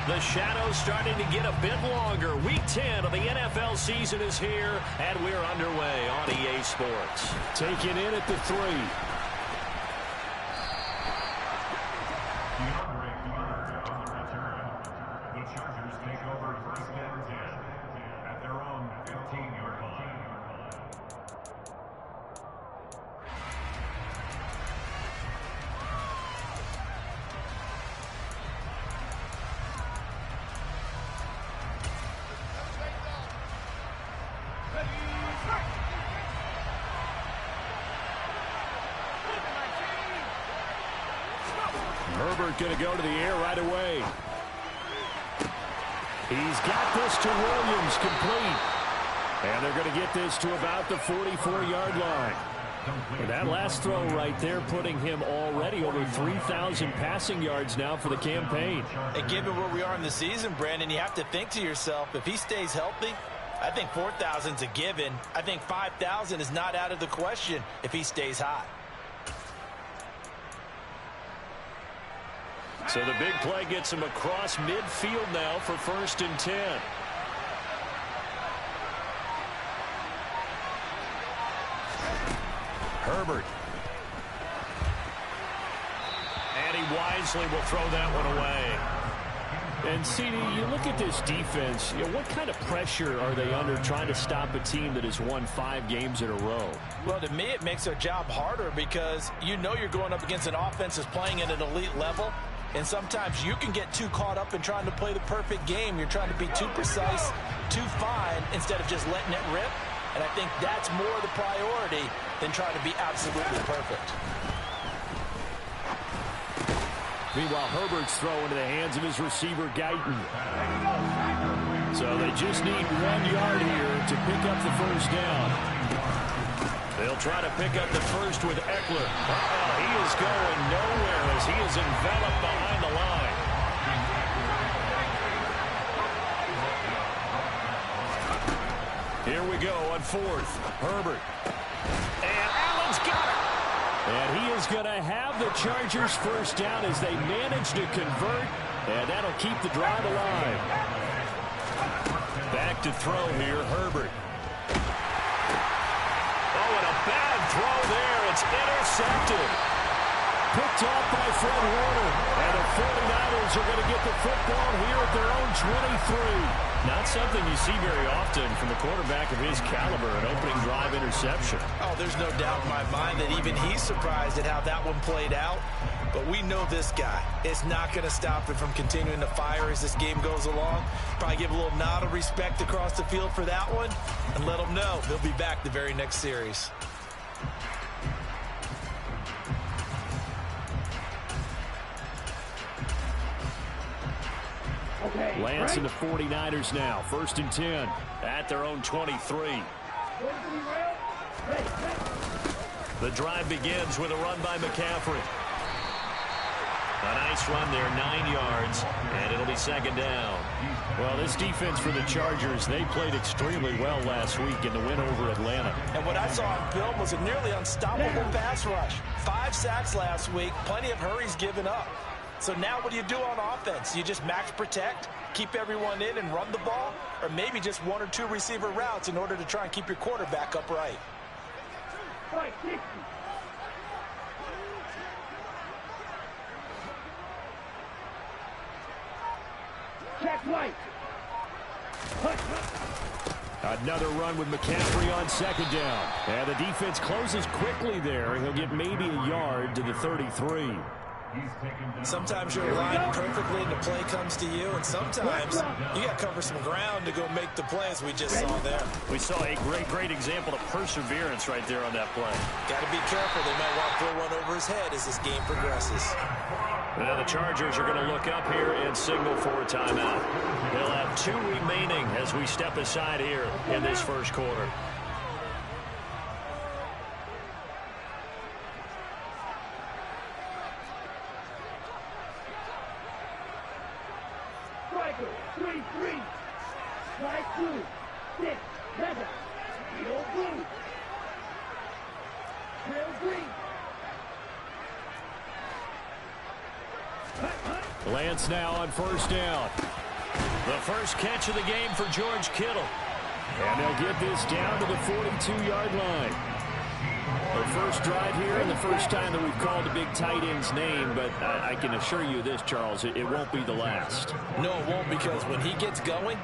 The shadow's starting to get a bit longer. Week 10 of the NFL season is here, and we're underway on EA Sports. Taking in at the 3. The Chargers take over first and 10 at their own 15-yard line. Herbert going to go to the air right away. He's got this to Williams, complete. And they're going to get this to about the 44-yard line. And that last throw right there putting him already over 3,000 passing yards now for the campaign. And given where we are in the season, Brandon, you have to think to yourself, if he stays healthy, I think 4,000 is a given. I think 5,000 is not out of the question if he stays hot. So the big play gets him across midfield now for 1st and 10. Herbert. And he wisely will throw that one away. And, CD, you look at this defense, what kind of pressure are they under trying to stop a team that has won 5 games in a row? Well, to me, it makes their job harder because you know you're going up against an offense that's playing at an elite level. And sometimes you can get too caught up in trying to play the perfect game. You're trying to be too precise, too fine, instead of just letting it rip. And I think that's more the priority than trying to be absolutely perfect. Meanwhile, Herbert's throw into the hands of his receiver, Guyton. So they just need 1 yard here to pick up the first down. They'll try to pick up the first with Eckler. He is going nowhere as he is enveloped behind the line. Here we go on 4th. Herbert. And Allen's got it. And he is going to have the Chargers first down as they manage to convert. And that'll keep the drive alive. Back to throw here, Herbert. Bad throw there. It's intercepted. Picked off by Fred Warner. And the 49ers are going to get the football here at their own 23. Not something you see very often from a quarterback of his caliber, an opening drive interception. Oh, there's no doubt in my mind that even he's surprised at how that one played out. But we know this guy. It's not going to stop him from continuing to fire as this game goes along. Probably give a little nod of respect across the field for that one and let him know he'll be back the very next series. Lance and the 49ers now. 1st and 10 at their own 23. The drive begins with a run by McCaffrey. A nice run there, 9 yards, and it'll be 2nd down. Well, this defense for the Chargers, they played extremely well last week in the win over Atlanta. And what I saw on film was a nearly unstoppable pass rush. 5 sacks last week, plenty of hurries given up. So now what do you do on offense? You just max protect, keep everyone in and run the ball, or maybe just 1 or 2 receiver routes in order to try and keep your quarterback upright. Check right. Another run with McCaffrey on 2nd down. And the defense closes quickly there. He'll get maybe a yard to the 33. Sometimes you're aligned perfectly and the play comes to you, and sometimes you got to cover some ground to go make the play, as we just saw there. We saw a great example of perseverance right there on that play. Got to be careful. They might want to throw one over his head as this game progresses. Now the Chargers are going to look up here and signal for a timeout. They'll have 2 remaining as we step aside here in this first quarter. Striker, 3-3. Strike 2, 6, 7. Field blue. Trail green. Lance now on first down. The first catch of the game for George Kittle. And they'll get this down to the 42-yard line. The first drive here and the first time that we've called a big tight end's name, but I can assure you this, Charles, it won't be the last. No, it won't, because when he gets going,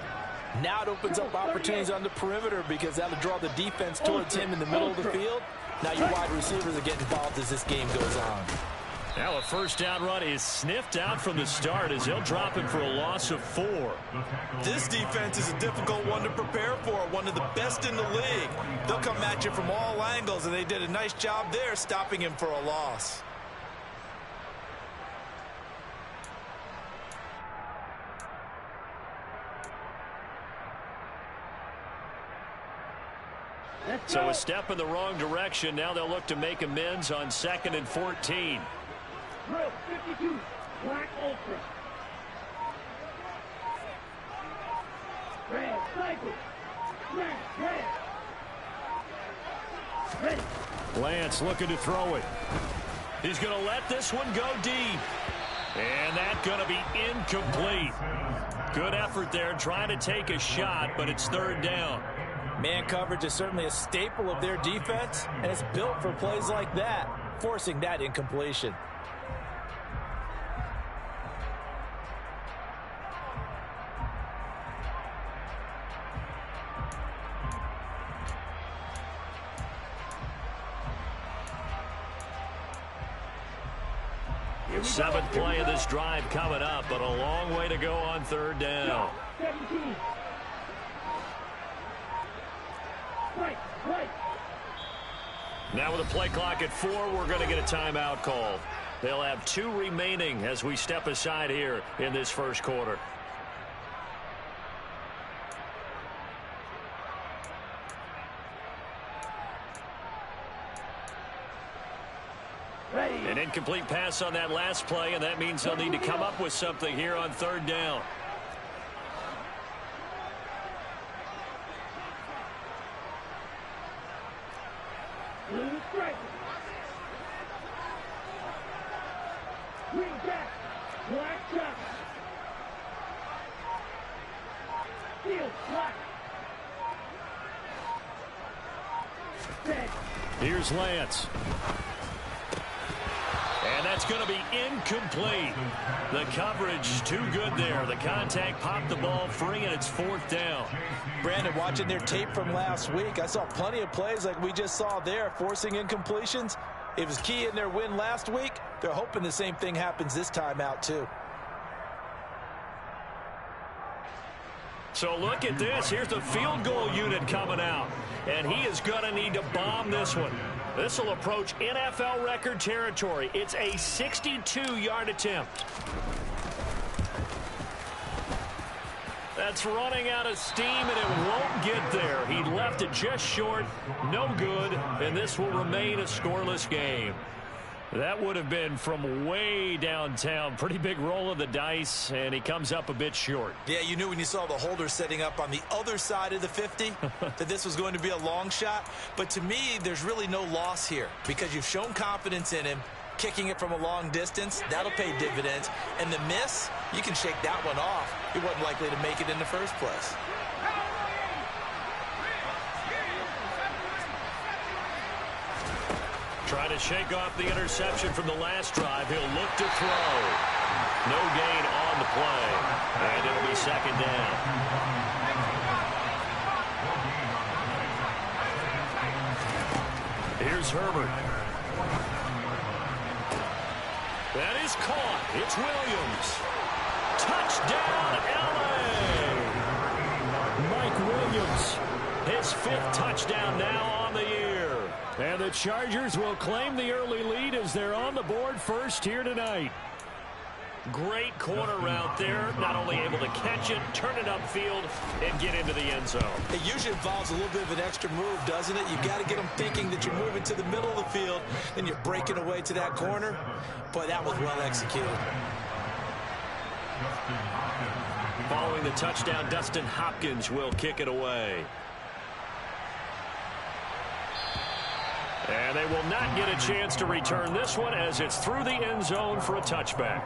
now it opens up opportunities on the perimeter because that'll draw the defense towards him in the middle of the field. Now your wide receivers are getting involved as this game goes on. Now a first down run is sniffed out from the start as they'll drop him for a loss of 4. This defense is a difficult one to prepare for, one of the best in the league. They'll come at you from all angles, and they did a nice job there stopping him for a loss. So a step in the wrong direction. Now they'll look to make amends on 2nd and 14. Drill 52, Black Ultra. Red, cycle. Smash, red. Ready. Lance looking to throw it. He's going to let this one go deep. And that's going to be incomplete. Good effort there trying to take a shot, but it's 3rd down. Man coverage is certainly a staple of their defense, and it's built for plays like that, forcing that incompletion. Seventh play of this drive coming up, but a long way to go on 3rd down. 17. Right. Now with a play clock at 4, we're going to get a timeout called. They'll have 2 remaining as we step aside here in this first quarter. Ready. An incomplete pass on that last play, and that means they'll need to come up with something here on 3rd down. Blue stripe. Green jack. Black chuck. Steel black. Red. Here's Lance. And that's going to be incomplete. The coverage too good there. The contact popped the ball free, and it's 4th down. Brandon, watching their tape from last week, I saw plenty of plays like we just saw there, forcing incompletions. It was key in their win last week. They're hoping the same thing happens this time out, too. So look at this. Here's the field goal unit coming out. And he is going to need to bomb this one. This will approach NFL record territory. It's a 62-yard attempt. That's running out of steam, and it won't get there. He left it just short. No good, and this will remain a scoreless game. That would have been from way downtown. Pretty big roll of the dice, and he comes up a bit short. Yeah, you knew when you saw the holder setting up on the other side of the 50 that this was going to be a long shot. But to me, there's really no loss here because you've shown confidence in him. Kicking it from a long distance, that'll pay dividends. And the miss, you can shake that one off. He wasn't likely to make it in the first place. Trying to shake off the interception from the last drive. He'll look to throw. No gain on the play. And it'll be 2nd down. Here's Herbert. That is caught. It's Williams. Touchdown, L.A. Mike Williams. His 5th touchdown now on the year. And the Chargers will claim the early lead as they're on the board first here tonight. Great corner route there. Not only able to catch it, turn it upfield, and get into the end zone. It usually involves a little bit of an extra move, doesn't it? You got to get them thinking that you're moving to the middle of the field, then you're breaking away to that corner. Boy, that was well executed. Following the touchdown, Dustin Hopkins will kick it away. And they will not get a chance to return this one as it's through the end zone for a touchback.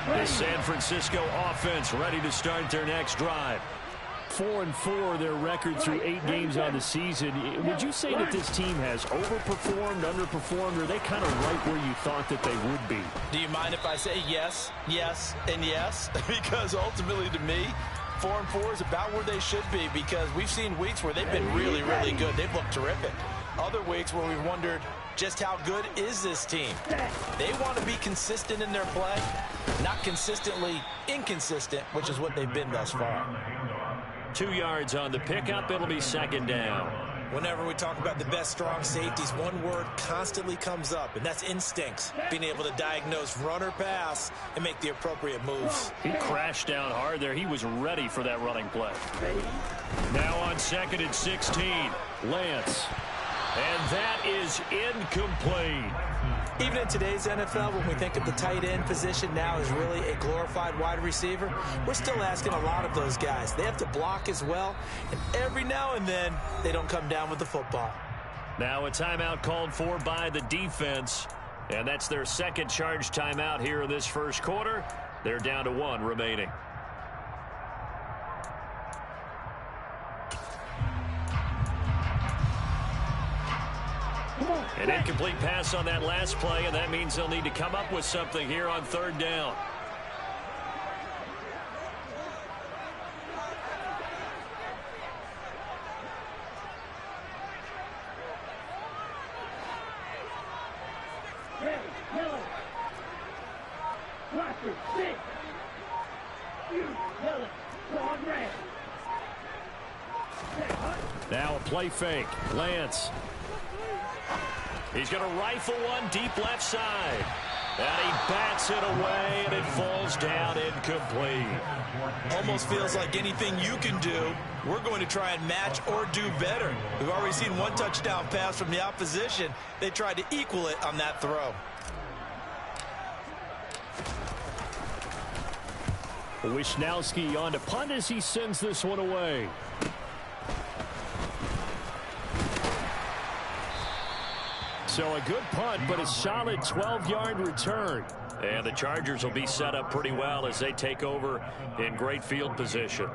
The San Francisco offense ready to start their next drive. 4-4 their record through 8 games on the season. Would you say that this team has overperformed, underperformed, or are they kind of right where you thought that they would be? Do you mind if I say yes, yes, and yes? Because ultimately to me, 4-4 is about where they should be, because we've seen weeks where they've been really, really good. They've looked terrific. Other weeks where we've wondered just how good is this team. They want to be consistent in their play, not consistently inconsistent, which is what they've been thus far. 2 yards on the pickup. It'll be second down. Whenever we talk about the best strong safeties, one word constantly comes up, and that's instincts. Being able to diagnose run or pass and make the appropriate moves. He crashed down hard there. He was ready for that running play. Now on 2nd and 16, Lance. And that is incomplete. Even in today's NFL, when we think of the tight end position now as really a glorified wide receiver, we're still asking a lot of those guys. They have to block as well, and every now and then, they don't come down with the football. Now a timeout called for by the defense, and that's their second charge timeout here in this first quarter. They're down to 1 remaining. An incomplete pass on that last play, and that means they'll need to come up with something here on 3rd down. Now a play fake. Lance. He's going to rifle one deep left side. And he bats it away, and it falls down incomplete. Almost feels like anything you can do, we're going to try and match or do better. We've already seen one touchdown pass from the opposition. They tried to equal it on that throw. Wisnowski on to punt as he sends this one away. So a good punt, but a solid 12-yard return. And the Chargers will be set up pretty well as they take over in great field position.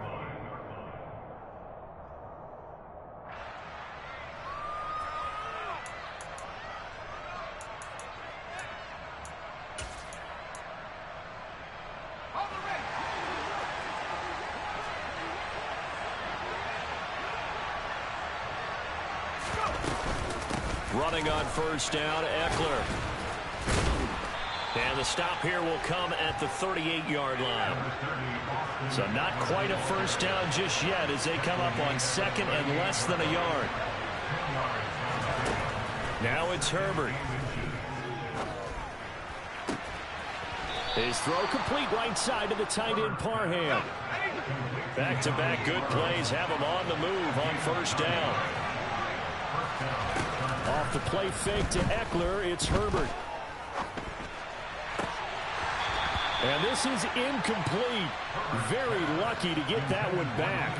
Running on 1st down, Eckler. And the stop here will come at the 38-yard line. So not quite a 1st down just yet as they come up on 2nd and less than a yard. Now it's Herbert. His throw complete right side to the tight end Parham. Back-to-back good plays have him on the move on 1st down. Off the play fake to Eckler, it's Herbert. And this is incomplete. Very lucky to get that one back.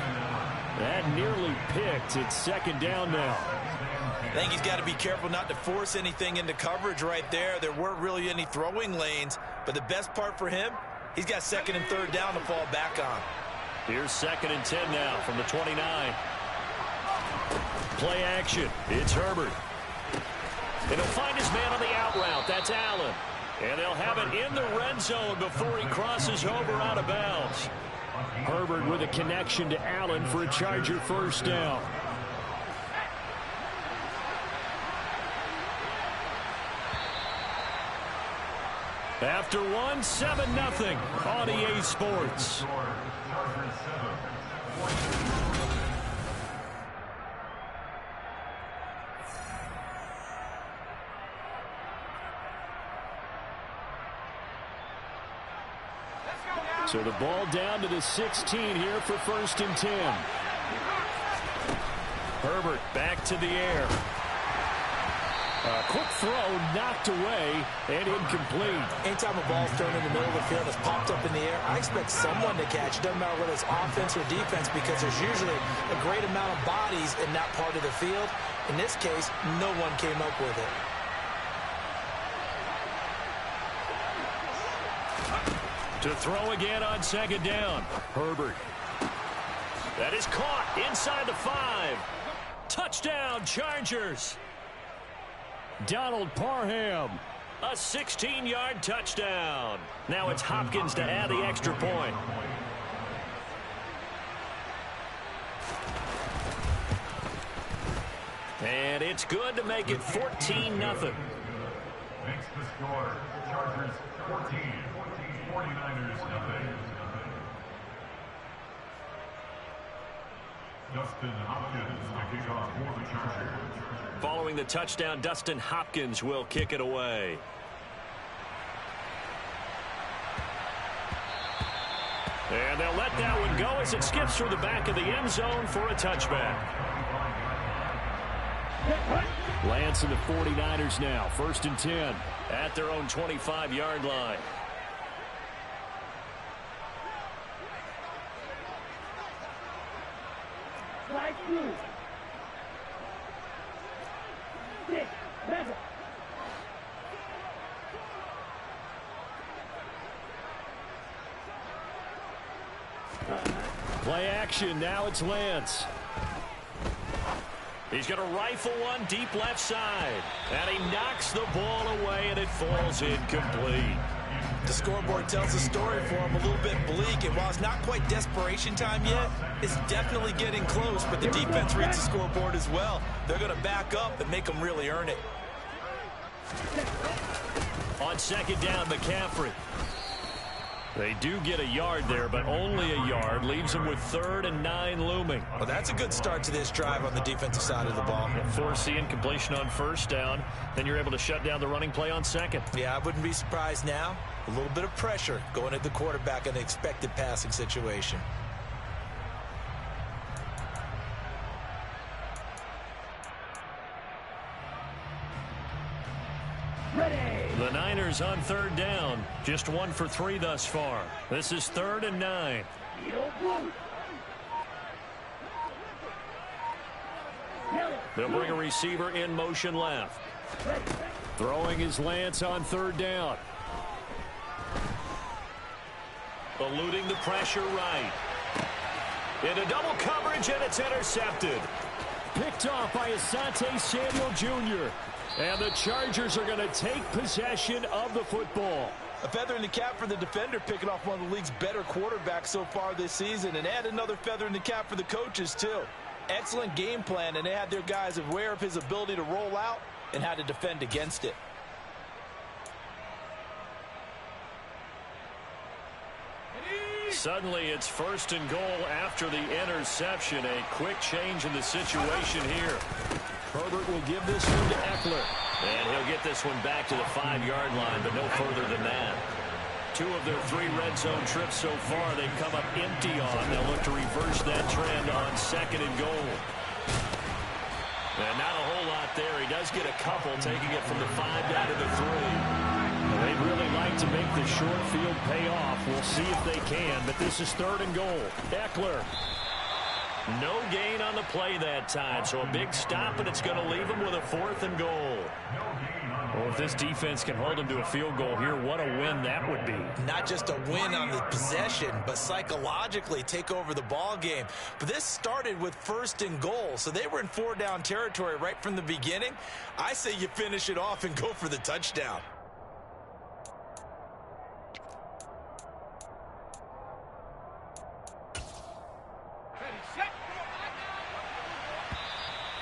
That nearly picked. It's 2nd down now. I think he's got to be careful not to force anything into coverage right there. There weren't really any throwing lanes, but the best part for him, he's got 2nd and 3rd down to fall back on. Here's 2nd and 10 now from the 29. Play action. It's Herbert. And he'll find his man on the out route. That's Allen. And they'll have it in the red zone before he crosses over out of bounds. Herbert with a connection to Allen for a Charger 1st down. After 1, 7-0 on EA Sports. So the ball down to the 16 here for 1st and 10. Herbert back to the air. A quick throw knocked away and incomplete. Anytime a ball's thrown in the middle of the field that's popped up in the air, I expect someone to catch. Doesn't matter whether it's offense or defense, because there's usually a great amount of bodies in that part of the field. In this case, no one came up with it. To throw again on second down. Herbert. That is caught inside the 5. Touchdown, Chargers. Donald Parham. A 16-yard touchdown. Now it's Hopkins to add the extra point. And it's good to make it 14-0. Makes the score. Chargers 14, 49ers nothing. Dustin Hopkins to kick off for the Chargers. Following the touchdown, Dustin Hopkins will kick it away. And they'll let that one go as it skips through the back of the end zone for a touchback. Lance and the 49ers now, 1st and 10 at their own 25-yard line. Flag blue. 6, 7. Play action. Now it's Lance. He's going to rifle one deep left side. And he knocks the ball away, and it falls incomplete. The scoreboard tells the story for him, a little bit bleak, and while it's not quite desperation time yet, it's definitely getting close, but the defense reads the scoreboard as well. They're going to back up and make them really earn it. On second down, McCaffrey. They do get a yard there, but only a yard. Leaves them with 3rd and 9 looming. Well, that's a good start to this drive on the defensive side of the ball. Force the incompletion on 1st down. Then you're able to shut down the running play on 2nd. Yeah, I wouldn't be surprised now. A little bit of pressure going at the quarterback in an expected passing situation. The Niners on 3rd down. Just 1 for 3 thus far. This is 3rd and 9. They'll bring a receiver in motion left. Throwing is Lance on 3rd down. Eluding the pressure right. Into double coverage, and it's intercepted. Picked off by Asante Samuel Jr. And the Chargers are going to take possession of the football. A feather in the cap for the defender, picking off one of the league's better quarterbacks so far this season, and add another feather in the cap for the coaches, too. Excellent game plan, and they had their guys aware of his ability to roll out and how to defend against it. Suddenly, it's 1st and goal after the interception. A quick change in the situation here. Herbert will give this one to Eckler. And he'll get this one back to the 5-yard line, but no further than that. 2 of their 3 red zone trips so far, they've come up empty on. They'll look to reverse that trend on 2nd and goal. And not a whole lot there. He does get a couple, taking it from the 5 down to the 3. They'd really like to make the short field pay off. We'll see if they can, but this is 3rd and goal. Eckler. No gain on the play that time, so a big stop, and it's going to leave him with a 4th and goal. Well, if this defense can hold him to a field goal here, what a win that would be. Not just a win on the possession, but psychologically take over the ball game. But this started with 1st and goal, so they were in 4-down territory right from the beginning. I say you finish it off and go for the touchdown.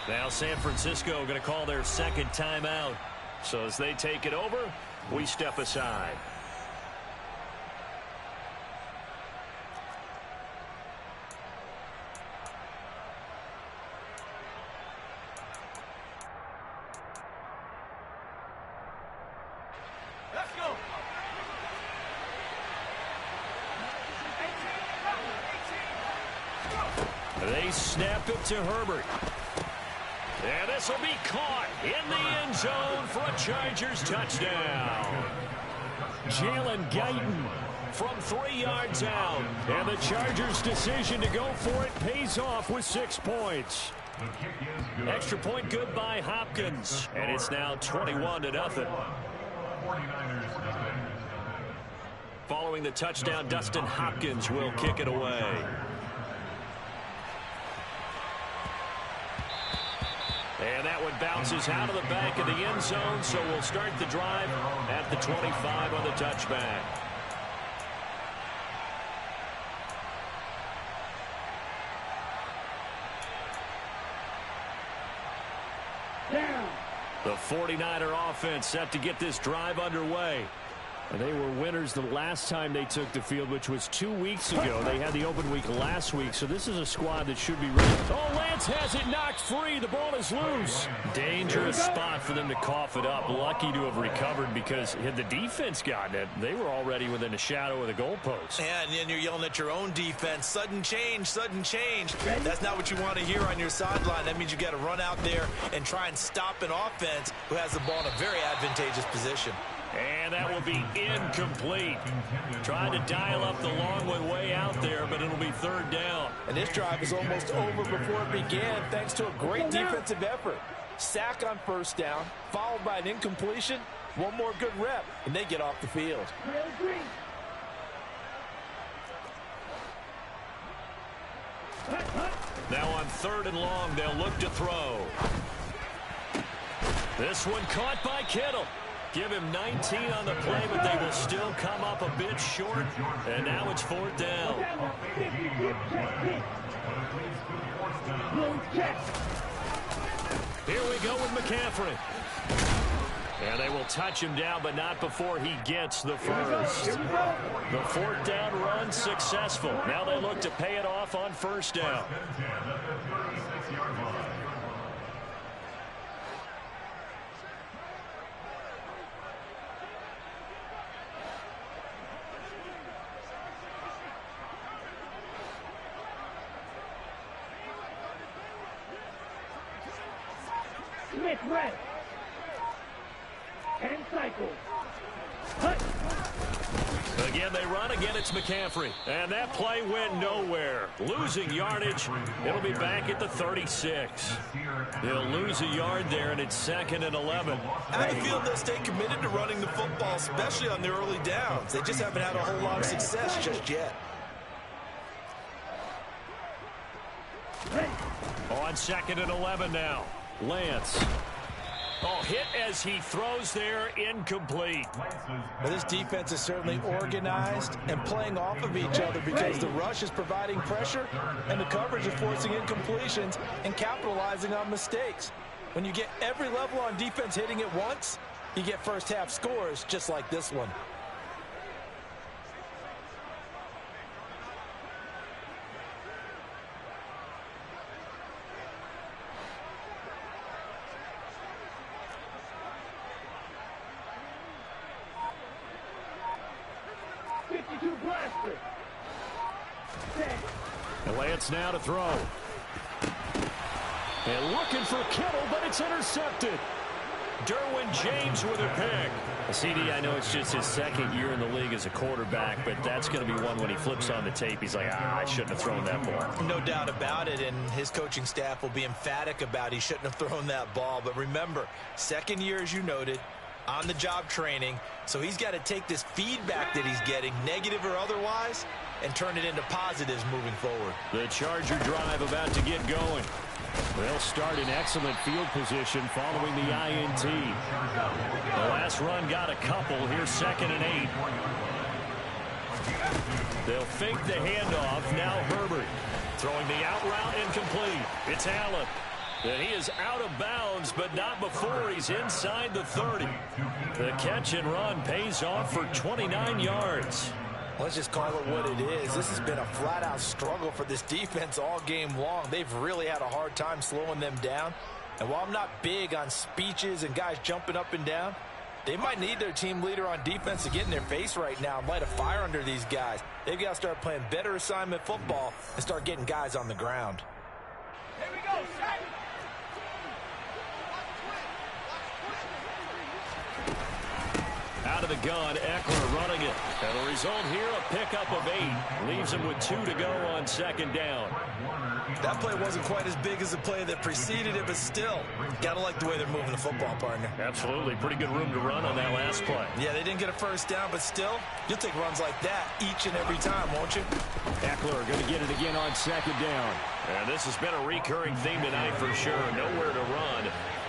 Now San Francisco going to call their 2nd timeout. So as they take it over, we step aside. Let's go. They snap it to Herbert. And this will be caught in the end zone for a Chargers touchdown. Jalen Guyton from 3 yards out. And the Chargers' decision to go for it pays off with 6 points. Extra point good by Hopkins. And it's now 21-0. 49ers nothing. Following the touchdown, Dustin Hopkins will kick it away. And that one bounces out of the back of the end zone, so we'll start the drive at the 25 on the touchback. The 49er offense set to get this drive underway. And they were winners the last time they took the field, which was 2 weeks ago. They had the open week last week, so this is a squad that should be ready. Oh, Lance has it knocked free. The ball is loose. Dangerous spot for them to cough it up. Lucky to have recovered, because had the defense gotten it, they were already within a shadow of the goalpost. And then you're yelling at your own defense. Sudden change, sudden change. That's not what you want to hear on your sideline. That means you got to run out there and try and stop an offense who has the ball in a very advantageous position. And that will be incomplete. Trying to dial up the long one way out there, but it'll be third down. And this drive is almost over before it began, thanks to a great defensive effort. Sack on first down, followed by an incompletion. One more good rep, and they get off the field. Now on third and long, they'll look to throw. This one caught by Kittle. Give him 19 on the play, but they will still come up a bit short. And now it's fourth down. Here we go with McCaffrey. And they will touch him down, but not before he gets the first. The fourth down run successful. Now they look to pay it off on first down. Smith red. And cycle. Again, they run. Again, it's McCaffrey. And that play went nowhere. Losing yardage. It'll be back at the 36. They'll lose a yard there, and it's 2nd and 11. I feel they'll stay committed to running the football, especially on the early downs. They just haven't had a whole lot of success just yet. On 2nd and 11 now. Lance. Oh, hit as he throws there, incomplete. Well, this defense is certainly organized and playing off of each other, because the rush is providing pressure and the coverage is forcing incompletions and capitalizing on mistakes. When you get every level on defense hitting at once, you get first half scores just like this one. And Lance now to throw. And looking for Kittle, but it's intercepted. Derwin James with a pick. CD, I know it's just his second year in the league as a quarterback, but that's going to be one when he flips on the tape. He's like, I shouldn't have thrown that ball. No doubt about it, and his coaching staff will be emphatic about he shouldn't have thrown that ball. But remember, second year, as you noted, on-the-job training, so he's got to take this feedback that he's getting, negative or otherwise, and turn it into positives moving forward. The Charger drive about to get going. They'll start in excellent field position following the INT. The last run got a couple. Here's 2nd and 8. They'll fake the handoff. Now Herbert throwing the out route, incomplete. It's Allen. And he is out of bounds, but not before he's inside the 30. The catch and run pays off for 29 yards. Let's just call it what it is. This has been a flat-out struggle for this defense all game long. They've really had a hard time slowing them down. And while I'm not big on speeches and guys jumping up and down, they might need their team leader on defense to get in their face right now and light a fire under these guys. They've got to start playing better assignment football and start getting guys on the ground. Here we go, set. Out of the gun, Eckler running it. And the result here, a pickup of 8. Leaves him with 2 to go on second down. That play wasn't quite as big as the play that preceded it, but still, got to like the way they're moving the football, partner. Absolutely. Pretty good room to run on that last play. Yeah, they didn't get a first down, but still, you'll take runs like that each and every time, won't you? Eckler going to get it again on second down. And this has been a recurring theme tonight for sure. Nowhere to run.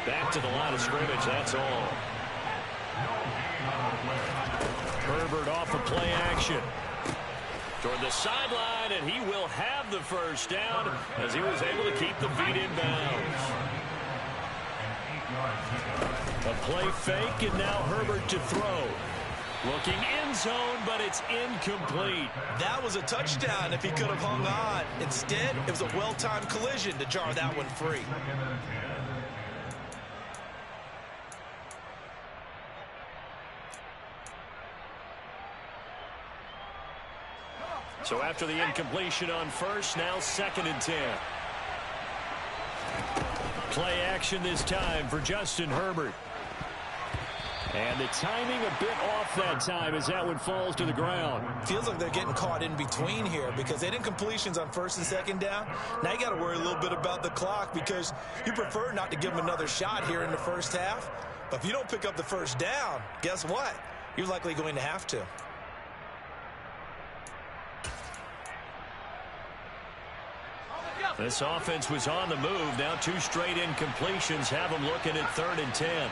Back to the line of scrimmage, that's all. Herbert off of play action. Toward the sideline, and he will have the first down as he was able to keep the feet in bounds. A play fake, and now Herbert to throw. Looking end zone, but it's incomplete. That was a touchdown if he could have hung on. Instead, it was a well-timed collision to jar that one free. So after the incompletion on first, now 2nd and 10. Play action this time for Justin Herbert. And the timing a bit off that time as that one falls to the ground. Feels like they're getting caught in between here because they did incompletions on 1st and 2nd down. Now you got to worry a little bit about the clock because you prefer not to give them another shot here in the first half. But if you don't pick up the first down, guess what? You're likely going to have to. This offense was on the move. Now 2 straight incompletions have them looking at 3rd and 10.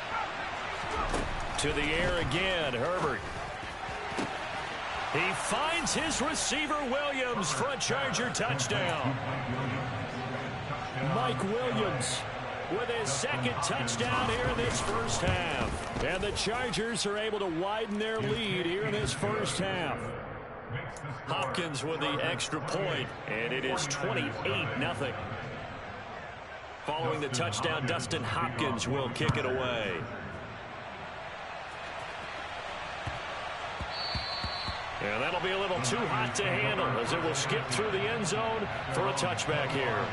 To the air again, Herbert. He finds his receiver, Williams, for a Charger touchdown. Mike Williams with his 2nd touchdown here in this first half. And the Chargers are able to widen their lead here in this first half. Hopkins with the extra point, and it is 28-0. Following the touchdown, Dustin Hopkins will kick it away. And that'll be a little too hot to handle as it will skip through the end zone for a touchback here.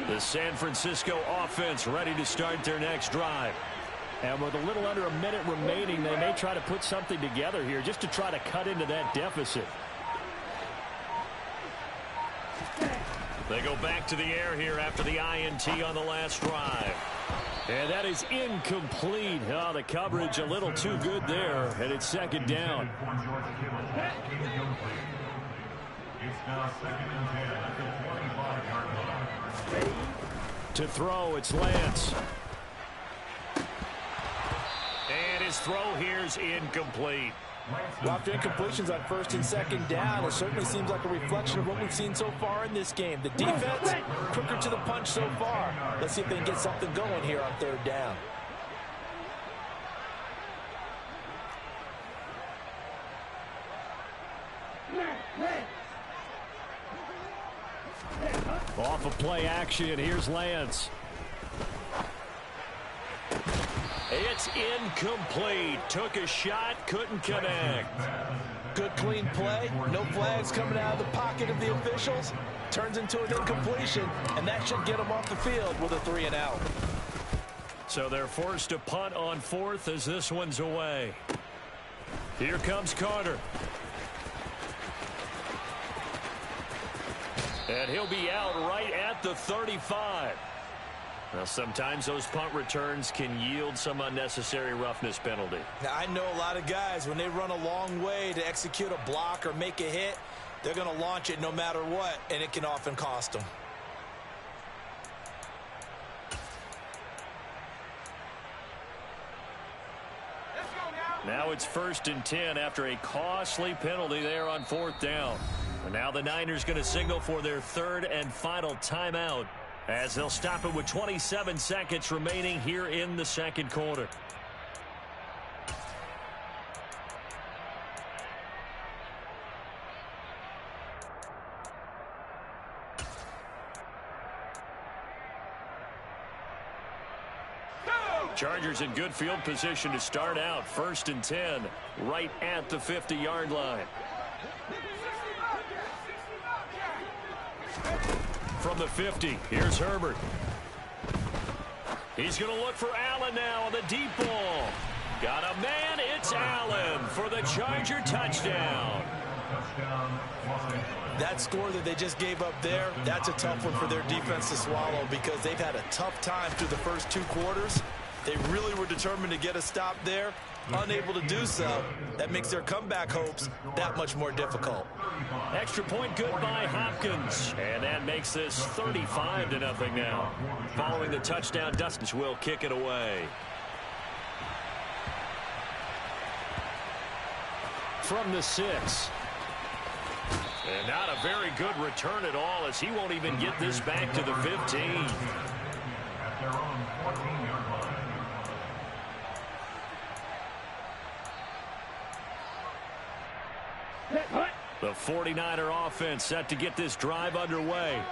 The San Francisco offense ready to start their next drive. And with a little under a minute remaining, they may try to put something together here just to try to cut into that deficit. They go back to the air here after the INT on the last drive. And that is incomplete. Oh, the coverage a little too good there, and it's 2nd down. It's now 2nd and 10 at the 25-yard line. To throw, it's Lance. And his throw here's incomplete. Well, after incompletions on 1st and 2nd down, it certainly seems like a reflection of what we've seen so far in this game. The defense, quicker to the punch so far. Let's see if they can get something going here on 3rd down. Off of play action, here's Lance. It's incomplete. Took a shot, couldn't connect. Good clean play. No flags coming out of the pocket of the officials. Turns into an incompletion, and that should get them off the field with a 3 and out. So they're forced to punt on 4th as this one's away. Here comes Carter. And he'll be out right at the 35. Now, sometimes those punt returns can yield some unnecessary roughness penalty. Now, I know a lot of guys, when they run a long way to execute a block or make a hit, they're going to launch it no matter what, and it can often cost them. Now it's 1st and 10 after a costly penalty there on 4th down. And now the Niners going to signal for their 3rd and final timeout as they'll stop it with 27 seconds remaining here in the 2nd quarter. Chargers in good field position to start out. 1st and 10, right at the 50-yard line. From the 50, here's Herbert. He's going to look for Allen now on the deep ball. Got a man, it's Allen for the Charger touchdown. That score that they just gave up there, that's a tough one for their defense to swallow because they've had a tough time through the first 2 quarters. They really were determined to get a stop there, unable to do so. That makes their comeback hopes that much more difficult. Extra point good by Hopkins, and that makes this 35-0 now. Following the touchdown, Dustin will kick it away. From the 6. And not a very good return at all, as he won't even get this back to the 15. At their own 14-yard line. The 49er offense set to get this drive underway.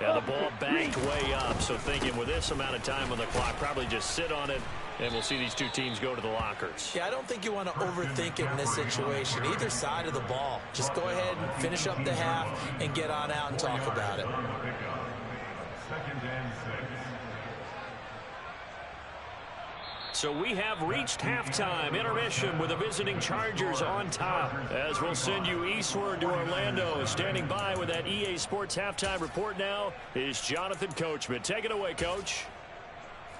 Now the ball backed way up, so thinking with this amount of time on the clock, probably just sit on it, and we'll see these 2 teams go to the lockers. Yeah, I don't think you want to overthink it in this situation. Either side of the ball. Just go ahead and finish up the half and get on out and talk about it. 2nd and 6. So we have reached halftime intermission with the visiting Chargers on top. As we'll send you eastward to Orlando. Standing by with that EA Sports halftime report now is Jonathan Coachman. Take it away, Coach.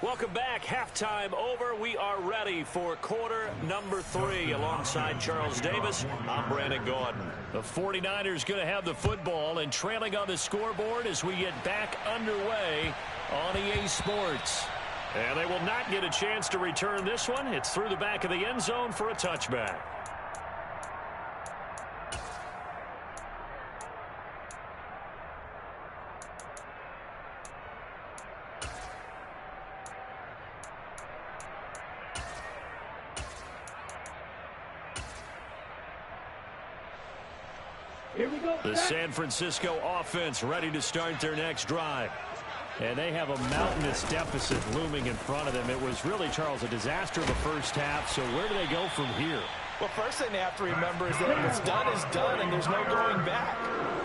Welcome back. Halftime over. We are ready for quarter number 3. Alongside Charles Davis, I'm Brandon Gordon. The 49ers going to have the football and trailing on the scoreboard as we get back underway on EA Sports. And they will not get a chance to return this one. It's through the back of the end zone for a touchback. Here we go. The San Francisco offense ready to start their next drive. And they have a mountainous deficit looming in front of them. It was really, Charles, a disaster the first half. So where do they go from here? Well, first thing they have to remember is that what's done is done, and there's no going back.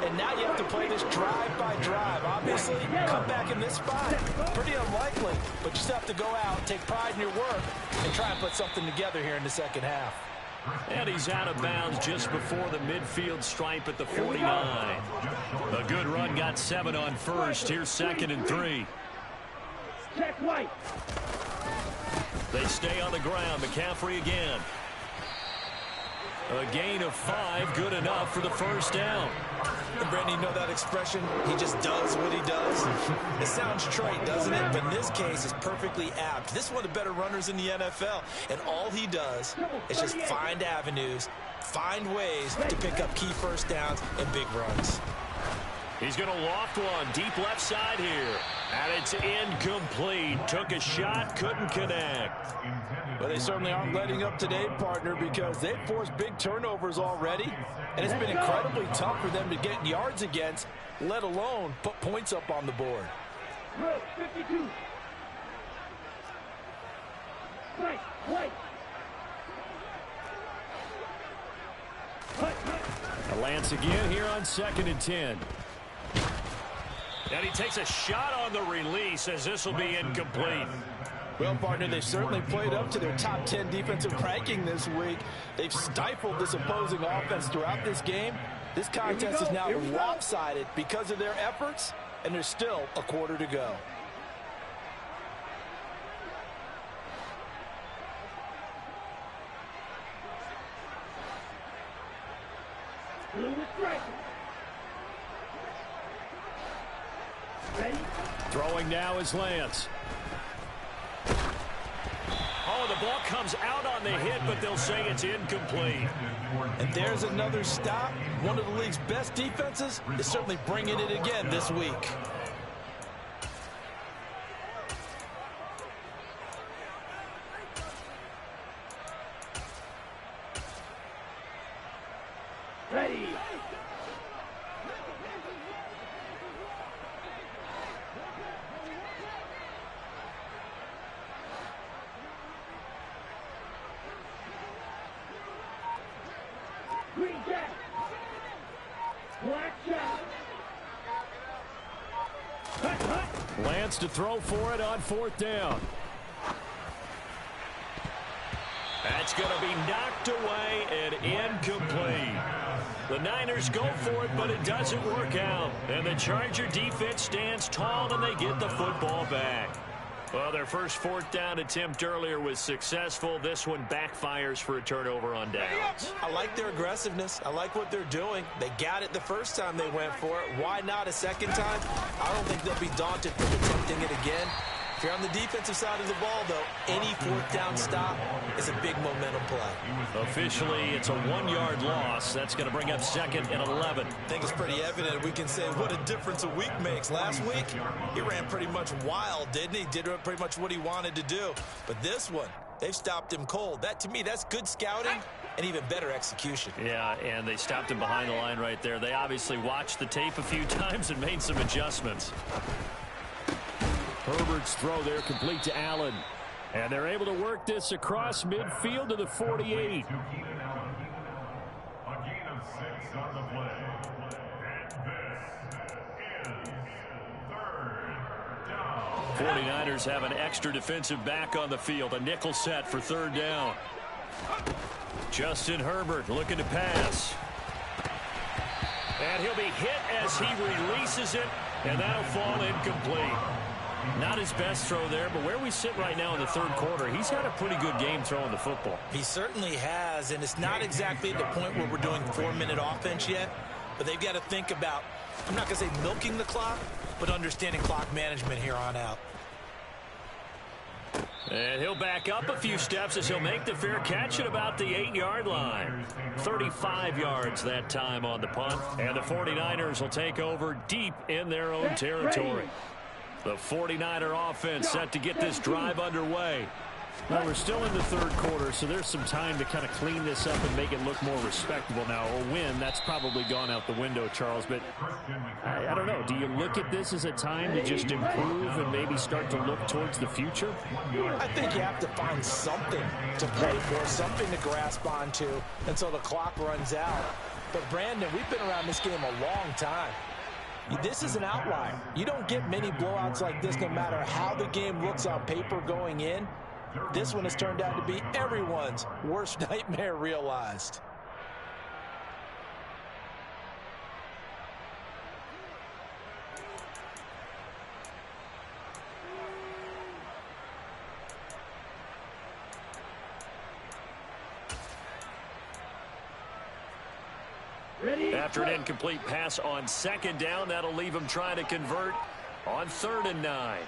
And now you have to play this drive by drive. Obviously, come back in this spot, pretty unlikely. But you still have to go out, take pride in your work, and try and put something together here in the second half. And he's out of bounds just before the midfield stripe at the 49. A good run got 7 on first. Here's 2nd and 3. Check right. They stay on the ground. McCaffrey again. A gain of 5, good enough for the first down. And Brandon, you know that expression? He just does what he does. It sounds trite, doesn't it? But in this case, it's perfectly apt. This is one of the better runners in the NFL. And all he does is just find avenues, find ways to pick up key first downs and big runs. He's going to loft one deep left side here. And it's incomplete. Took a shot, couldn't connect. Well, they certainly aren't letting up today, partner, because they've forced big turnovers already. And it's been incredibly tough for them to get yards against, let alone put points up on the board. 52. Right. A Lance again here on 2nd and 10. And he takes a shot on the release as this will be incomplete. Well, partner, they've certainly played up to their top 10 defensive ranking this week. They've stifled this opposing offense throughout this game. This contest is now lopsided because of their efforts, and there's still a quarter to go. Throwing now is Lance. Oh, the ball comes out on the hit, but they'll say it's incomplete. And there's another stop. One of the league's best defenses is certainly bringing it again this week. Ready. Black shot. Lance to throw for it on 4th down. That's going to be knocked away and incomplete. The Niners go for it, but it doesn't work out. And the Charger defense stands tall, and they get the football back. Well, their first 4th down attempt earlier was successful. This one backfires for a turnover on downs. I like their aggressiveness. I like what they're doing. They got it the first time they went for it. Why not a second time? I don't think they'll be daunted from attempting it again. If you're on the defensive side of the ball, though, any 4th down stop is a big momentum play. Officially, it's a 1-yard loss. That's going to bring up 2nd and 11. I think it's pretty evident. We can say what a difference a week makes. Last week, he ran pretty much wild, didn't he? Did pretty much what he wanted to do. But this one, they've stopped him cold. That, to me, that's good scouting and even better execution. Yeah, and they stopped him behind the line right there. They obviously watched the tape a few times and made some adjustments. Herbert's throw there complete to Allen. And they're able to work this across midfield to the 48. A gain of 6 on the play. And this is 3rd down. 49ers have an extra defensive back on the field. A nickel set for 3rd down. Justin Herbert looking to pass. And he'll be hit as he releases it, and that'll fall incomplete. Not his best throw there, but where we sit right now in the 3rd quarter, he's had a pretty good game throwing the football. He certainly has, and it's not exactly at the point where we're doing 4-minute offense yet, but they've got to think about, I'm not going to say milking the clock, but understanding clock management here on out. And he'll back up a few steps as he'll make the fair catch at about the 8-yard line. 35 yards that time on the punt, and the 49ers will take over deep in their own territory. The 49er offense set to get this drive underway. Well, we're still in the 3rd quarter, so there's some time to kind of clean this up and make it look more respectable now. A win, that's probably gone out the window, Charles, but I don't know. Do you look at this as a time to just improve and maybe start to look towards the future? I think you have to find something to play for, something to grasp onto until the clock runs out. But, Brandon, we've been around this game a long time. This is an outlier. You don't get many blowouts like this no matter how the game looks on paper going in. This one has turned out to be everyone's worst nightmare realized. After an incomplete pass on 2nd down, that'll leave him trying to convert on 3rd and 9.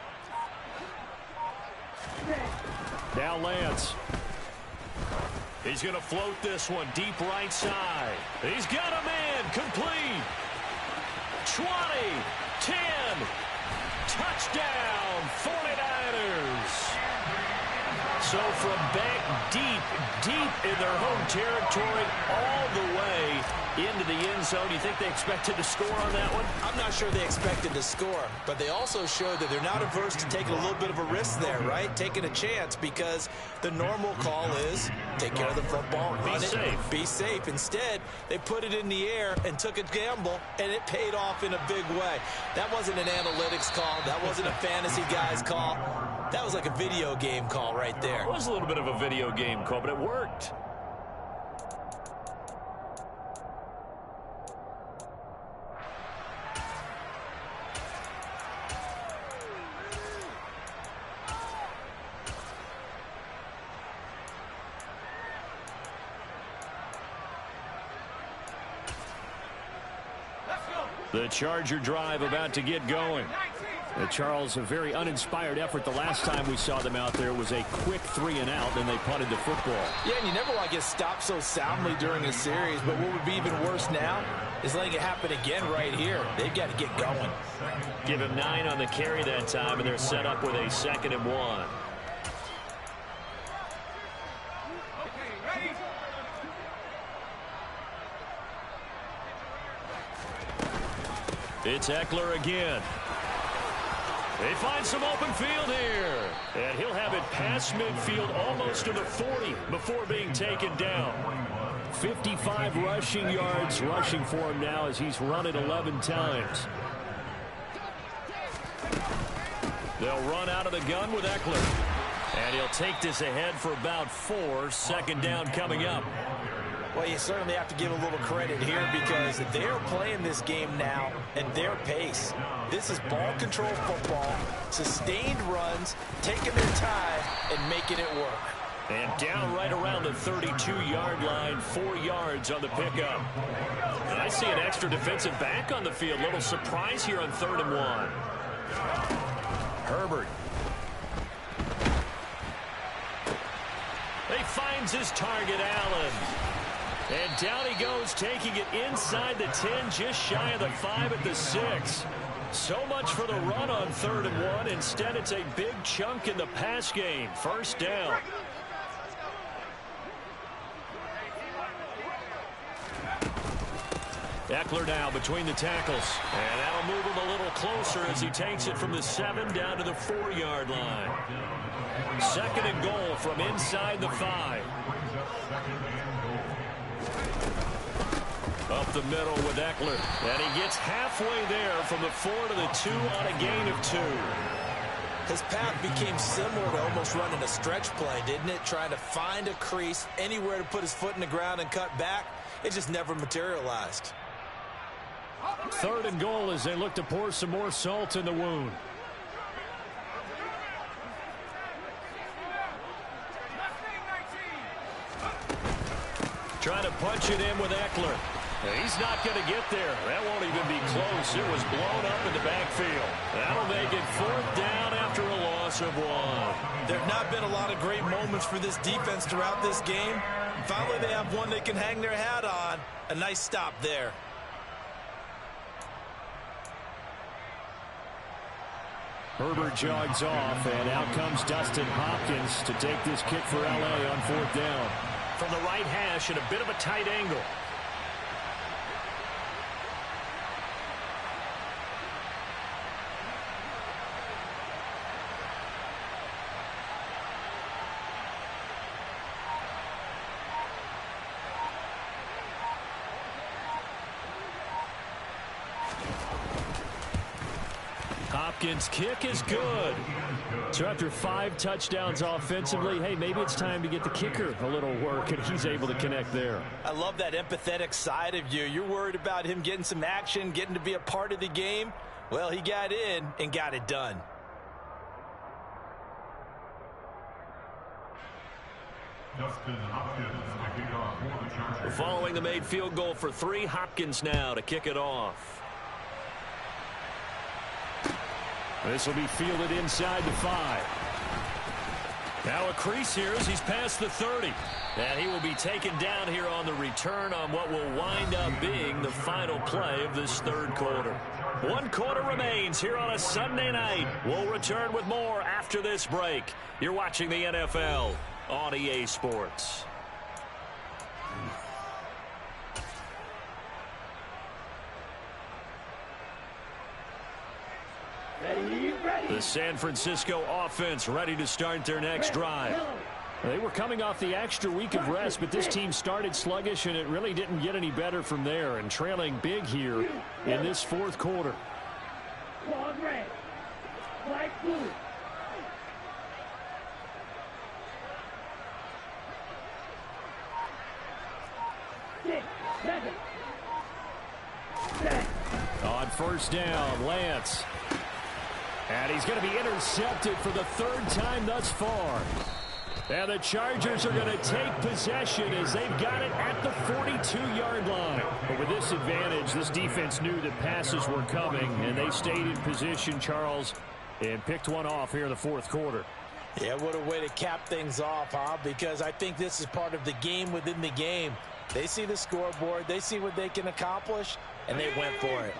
Now Lance. He's going to float this one deep right side. He's got a man complete. 20, 10, touchdown, 49ers. So from back deep in their home territory all the way into the end zone. You think they expected to score on that one? I'm not sure they expected to score, but they also showed that they're not averse to taking a little bit of a risk there, right? Taking a chance, because the normal call is take care of the football, run it, be safe. Instead, they put it in the air and took a gamble, and it paid off in a big way. That wasn't an analytics call. That wasn't a fantasy guy's call. That was like a video game call right there. It was a little bit of a video game call, but it worked. The Charger drive about to get going. Charles, a very uninspired effort. The last time we saw them out there was a quick 3-and-out, and they punted the football. Yeah, and you never want to get stopped so soundly during a series, but what would be even worse now is letting it happen again right here. They've got to get going. Give him 9 on the carry that time, and they're set up with a 2nd and 1. It's Eckler again. They find some open field here. And he'll have it past midfield almost to the 40 before being taken down. 55 rushing yards rushing for him now as he's run it 11 times. They'll run out of the gun with Eckler. And he'll take this ahead for about 4. Second down coming up. Well, you certainly have to give a little credit here because they're playing this game now at their pace. This is ball control football, sustained runs, taking their time, and making it work. And down right around the 32-yard line, 4 yards on the pickup. And I see an extra defensive back on the field. Little surprise here on 3rd and 1. Herbert. He finds his target, Allen. And down he goes, taking it inside the 10, just shy of the 5 at the 6. So much for the run on 3rd and 1. Instead, it's a big chunk in the pass game. First down. Eckler now between the tackles. And that'll move him a little closer as he takes it from the 7 down to the 4-yard line. 2nd and goal from inside the 5. Up the middle with Eckler. And he gets halfway there from the 4 to the 2 on a gain of 2. His path became similar to almost running a stretch play, didn't it? Trying to find a crease, anywhere to put his foot in the ground and cut back. It just never materialized. 3rd and goal as they look to pour some more salt in the wound. Trying to punch it in with Eckler. He's not going to get there. That won't even be close. It was blown up in the backfield. That'll make it 4th down after a loss of 1. There have not been a lot of great moments for this defense throughout this game. Finally, they have one they can hang their hat on. A nice stop there. Herbert jogs off, and out comes Dustin Hopkins to take this kick for L.A. on 4th down. From the right hash at a bit of a tight angle. Hopkins' kick is good. So after 5 touchdowns offensively, hey, maybe it's time to get the kicker a little work, and he's able to connect there. I love that empathetic side of you. You're worried about him getting some action, getting to be a part of the game. Well, he got in and got it done. Following the made field goal for 3, Hopkins now to kick it off. This will be fielded inside the 5. Now a crease here as he's past the 30. And he will be taken down here on the return on what will wind up being the final play of this 3rd quarter. 1 quarter remains here on a Sunday night. We'll return with more after this break. You're watching the NFL on EA Sports. The San Francisco offense ready to start their next drive. They were coming off the extra week of rest, but this team started sluggish, and it really didn't get any better from there, and trailing big here in this 4th quarter. Flag red. Flag blue. Six, seven. On 1st down, Lance. And he's going to be intercepted for the 3rd time thus far. And the Chargers are going to take possession as they've got it at the 42-yard line. But with this advantage, this defense knew that passes were coming, and they stayed in position, Charles, and picked one off here in the 4th quarter. Yeah, what a way to cap things off, huh? Because I think this is part of the game within the game. They see the scoreboard, they see what they can accomplish, and they went for it.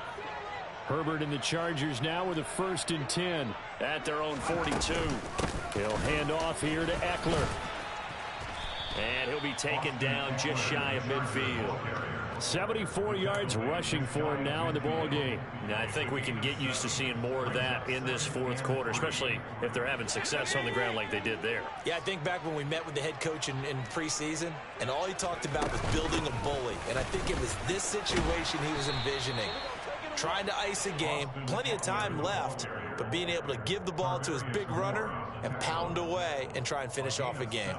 Herbert and the Chargers now with a 1st and 10 at their own 42. He'll hand off here to Eckler. And he'll be taken down just shy of midfield. 74 yards rushing for him now in the ball game. Now, I think we can get used to seeing more of that in this fourth quarter, especially if they're having success on the ground like they did there. Yeah, I think back when we met with the head coach in preseason, and all he talked about was building a bully. And I think it was this situation he was envisioning. Trying to ice a game, plenty of time left, but being able to give the ball to his big runner and pound away and try and finish off a game.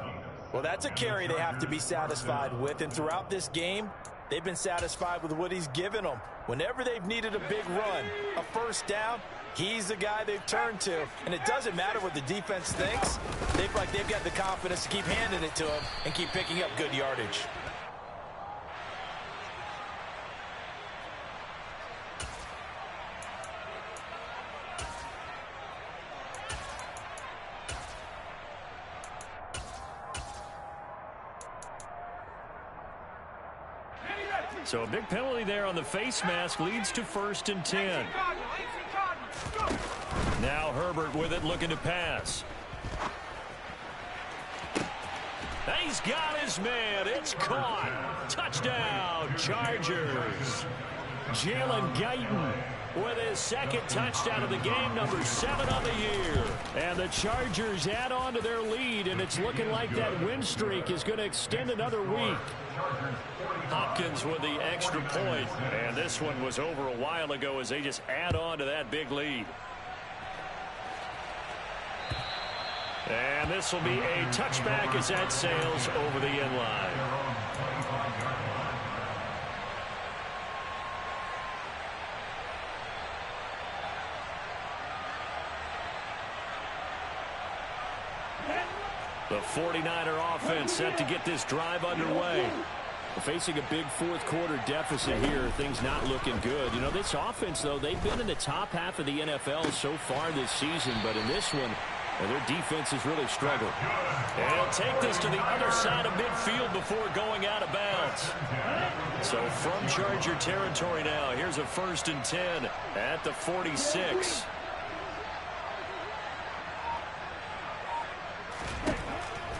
Well, that's a carry they have to be satisfied with, and throughout this game, they've been satisfied with what he's given them. Whenever they've needed a big run, a first down, he's the guy they've turned to. And it doesn't matter what the defense thinks. They've got the confidence to keep handing it to him and keep picking up good yardage. So a big penalty there on the face mask leads to 1st and 10. Now Herbert with it, looking to pass. He's got his man. It's caught. Touchdown, Chargers. Jalen Guyton with his 2nd touchdown of the game, number 7 on the year. And the Chargers add on to their lead, and it's looking like that win streak is going to extend another week. Hopkins with the extra point, and this one was over a while ago as they just add on to that big lead. And this will be a touchback as that sails over the end line. The 49er offense set to get this drive underway. Facing a big fourth quarter deficit here, things not looking good. You know, this offense, though, they've been in the top half of the NFL so far this season, but in this one, their defense has really struggled. And he'll take this to the other side of midfield before going out of bounds. So from Charger territory now, here's a 1st and 10 at the 46.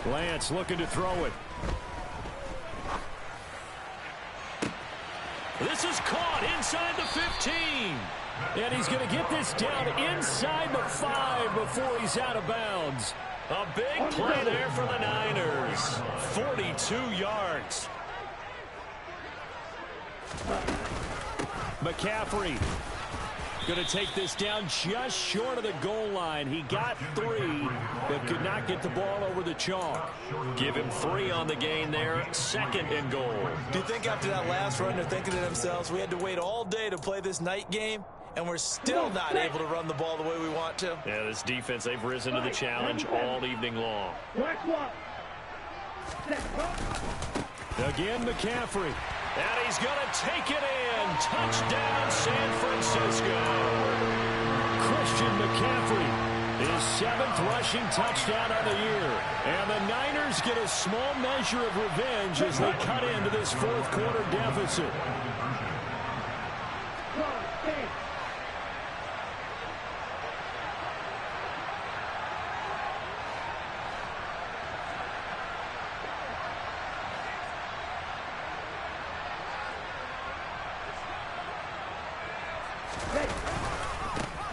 Lance looking to throw it. This is caught inside the 15. And he's going to get this down inside the 5 before he's out of bounds. A big play there for the Niners. 42 yards. McCaffrey going to take this down just short of the goal line. He got 3, but could not get the ball over the chalk. Give him 3 on the gain there. 2nd and goal. Do you think after that last run they're thinking to themselves, we had to wait all day to play this night game, and we're still not able to run the ball the way we want to? Yeah, this defense, they've risen to the challenge all evening long. Again, McCaffrey. And he's going to take it in. Touchdown, San Francisco. Christian McCaffrey, his 7th rushing touchdown of the year. And the Niners get a small measure of revenge as they cut into this fourth quarter deficit.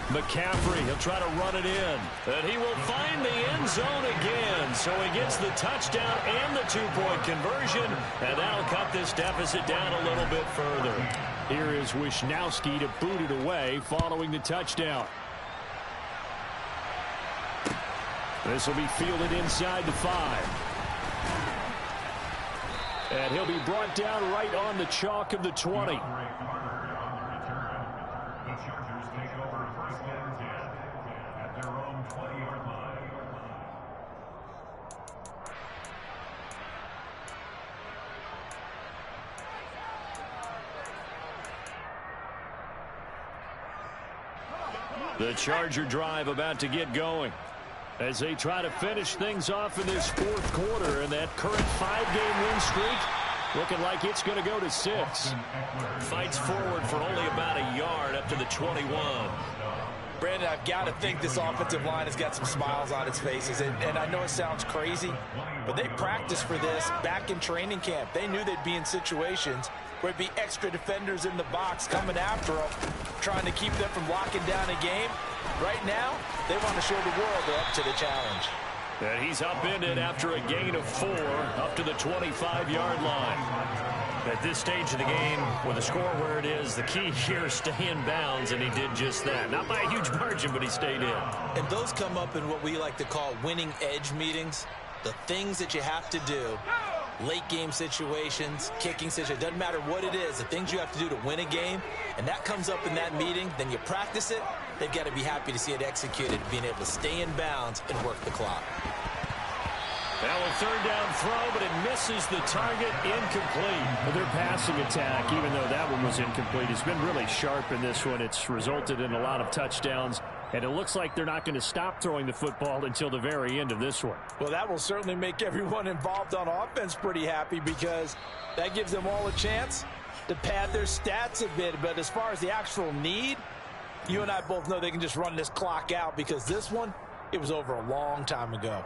McCaffrey, he'll try to run it in. And he will find the end zone again. So he gets the touchdown and the 2-point conversion. And that'll cut this deficit down a little bit further. Here is Wisnowski to boot it away following the touchdown. This will be fielded inside the 5. And he'll be brought down right on the chalk of the 20. The Charger drive about to get going as they try to finish things off in this fourth quarter, and that current 5-game win streak looking like it's going to go to 6. Fights forward for only about a yard up to the 21. Brandon, I've got to think this offensive line has got some smiles on its faces, and I know it sounds crazy, but they practiced for this back in training camp. They knew they'd be in situations would be extra defenders in the box coming after them, trying to keep them from locking down a game. Right now, they want to show the world they're up to the challenge. And he's upended after a gain of 4 up to the 25-yard line. At this stage of the game, with the score where it is, the key here is stay in bounds, and he did just that. Not by a huge margin, but he stayed in. And those come up in what we like to call winning edge meetings. The things that you have to do, late game situations, kicking situations, doesn't matter what it is, the things you have to do to win a game, and that comes up in that meeting, then you practice it. They've got to be happy to see it executed, being able to stay in bounds and work the clock. Now a third down throw, but it misses the target, incomplete. Well, their passing attack, even though that one was incomplete, has been really sharp in this one. It's resulted in a lot of touchdowns, and it looks like they're not going to stop throwing the football until the very end of this one. Well, that will certainly make everyone involved on offense pretty happy, because that gives them all a chance to pad their stats a bit. But as far as the actual need, you and I both know they can just run this clock out, because this one, it was over a long time ago.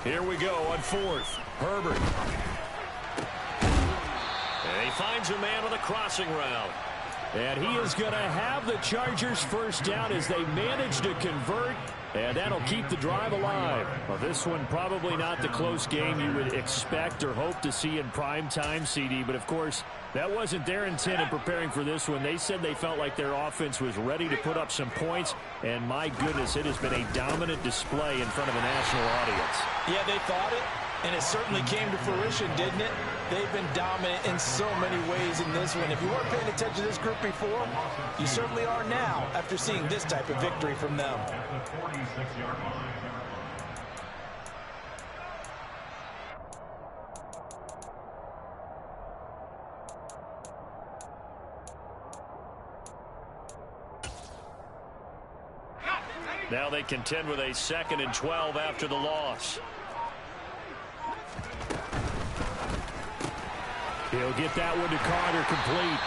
Here we go on 4th. Herbert. And he finds a man on the crossing route. And he is going to have the Chargers first down as they manage to convert. And that'll keep the drive alive. Well, this one probably not the close game you would expect or hope to see in prime time, CD. But, of course, that wasn't their intent in preparing for this one. They said they felt like their offense was ready to put up some points. And, my goodness, it has been a dominant display in front of a national audience. Yeah, they thought it, and it certainly came to fruition, didn't it? They've been dominant in so many ways in this one. If you weren't paying attention to this group before, you certainly are now after seeing this type of victory from them. At the 46-yard line. Now they contend with a 2nd and 12 after the loss. He'll get that one to Carter, complete.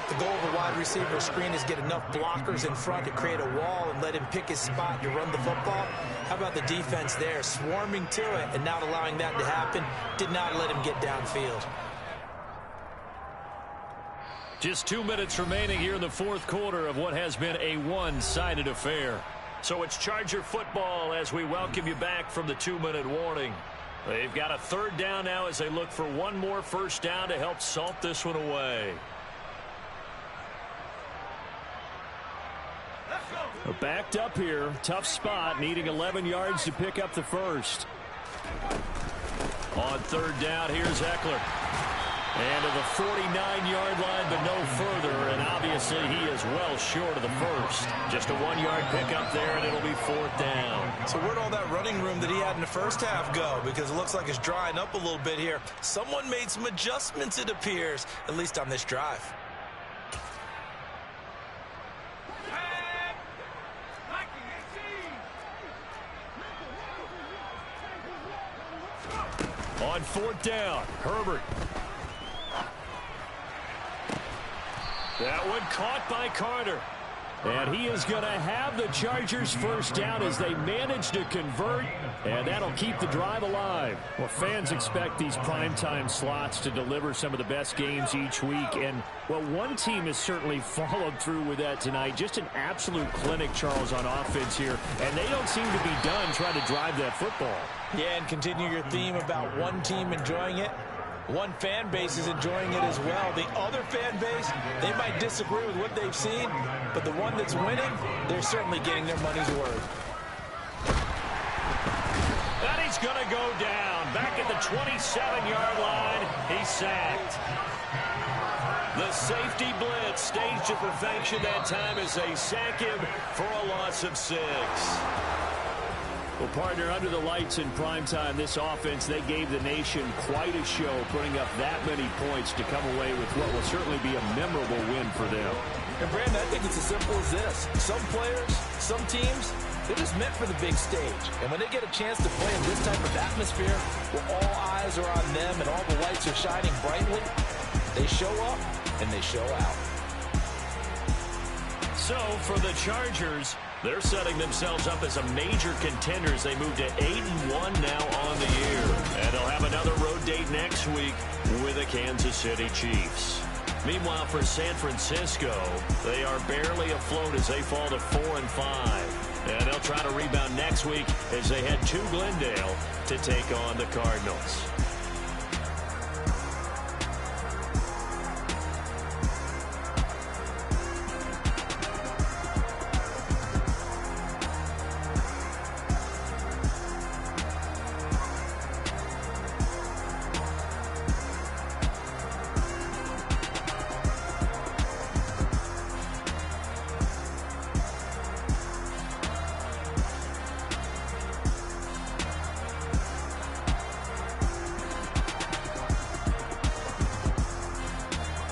The goal of a wide receiver screen is get enough blockers in front to create a wall and let him pick his spot to run the football. How about the defense there, swarming to it and not allowing that to happen? Did not let him get downfield. Just 2 minutes remaining here in the 4th quarter of what has been a one-sided affair. So it's Charger football as we welcome you back from the 2-minute warning. They've got a third down now as they look for one more first down to help salt this one away. Backed up here, tough spot, needing 11 yards to pick up the first. On third down, here's Eckler. And to the 49-yard line, but no further, and obviously he is well short of the first. Just a 1-yard pickup there, and it'll be 4th down. So where'd all that running room that he had in the first half go? Because it looks like it's drying up a little bit here. Someone made some adjustments, it appears, at least on this drive. On 4th down, Herbert. That one caught by Carter. And he is going to have the Chargers first down as they manage to convert, and that'll keep the drive alive. Well, fans expect these primetime slots to deliver some of the best games each week, and, well, one team has certainly followed through with that tonight. Just an absolute clinic, Charles, on offense here, and they don't seem to be done trying to drive that football. Yeah, and continue your theme about one team enjoying it. One fan base is enjoying it as well. The other fan base, they might disagree with what they've seen, but the one that's winning, they're certainly getting their money's worth. And he's going to go down. Back at the 27-yard line, he's sacked. The safety blitz staged to perfection that time as they sack him for a loss of 6. Well, partner, under the lights in primetime, this offense, they gave the nation quite a show, putting up that many points to come away with what will certainly be a memorable win for them. And, Brandon, I think it's as simple as this. Some players, some teams, they're just meant for the big stage. And when they get a chance to play in this type of atmosphere, where all eyes are on them and all the lights are shining brightly, they show up and they show out. So for the Chargers, they're setting themselves up as a major contender as they move to 8-1 now on the year. And they'll have another road date next week with the Kansas City Chiefs. Meanwhile, for San Francisco, they are barely afloat as they fall to 4-5. And they'll try to rebound next week as they head to Glendale to take on the Cardinals.